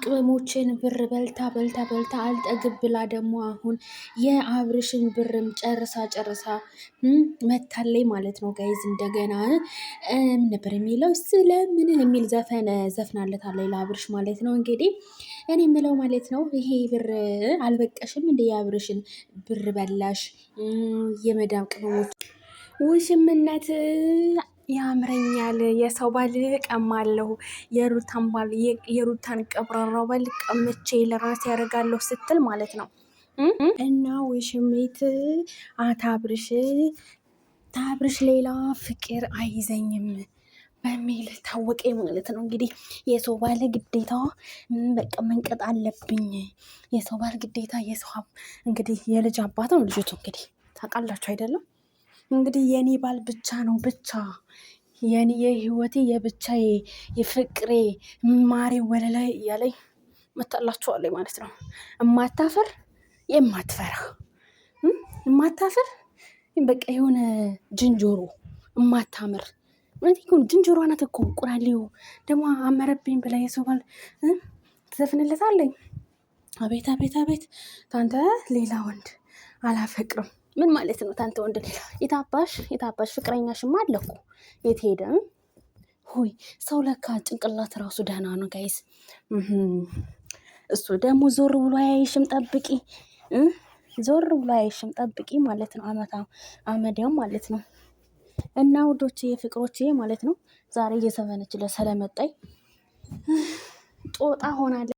ቅመሞችን ብር በልታ አልጠግብ ብላ ደግሞ አሁን የአብርሽን ብርም ጨርሳ መታለይ ማለት ነው ጋይዝ። እንደገና ነበር የሚለው ስለምን የሚል ዘፍናለታለች ለአብርሽ ማለት ነው። እንግዲህ እኔ የምለው ማለት ነው ይሄ ብር አልበቀሽም እንደ የአብርሽን ብር በላሽ የመዳም ቅመሞች ውሽምነት ያምረኛል። የሰው ባል ቀማለሁ የሩታን ቀብራራው ባል ቀምቼ ለራሴ ያደርጋለሁ ስትል ማለት ነው። እና ውሽሚት ታብርሽ ሌላ ፍቅር አይዘኝም በሚል ታወቀ ማለት ነው። እንግዲህ የሰው ባል ግዴታ በቃ መንቀጥ አለብኝ። የሰው ባል ግዴታ የሰው እንግዲህ የልጅ አባት ነው ልጅቱ እንግዲህ ታውቃላችሁ አይደለም። እንግዲህ የኔ ባል ብቻ ነው ብቻ የኔ የህይወቴ የብቻዬ የፍቅሬ ማሬ ወለላይ እያለኝ መጣላችኋለሁ ማለት ነው። እማታፈር የማትፈራ በቃ የሆነ ዝንጀሮ እማታምር ዝንጀሮ ናት እኮ ቁራሌው ደግሞ አመረብኝ ብላ የሰው ባል ትዘፍንለታለኝ። አቤት አቤት አቤት ታንተ ሌላ ወንድ አላፈቅርም ምን ማለት ነው? ታንተ ወንድ ሌላ የታባሽ ፍቅረኛሽማ አለ እኮ የት ሄደ? ሆይ ሰው ለካ ጭንቅላት ራሱ ደህና ነው ጋይስ። እሱ ደግሞ ዞር ብሎ አያይሽም ጠብቂ ማለት ነው። አመዴው ማለት ነው። እና ውዶቼ ፍቅሮቼ ማለት ነው ዛሬ እየዘፈነችለት ስለመጣኝ ጦጣ ሆናለች።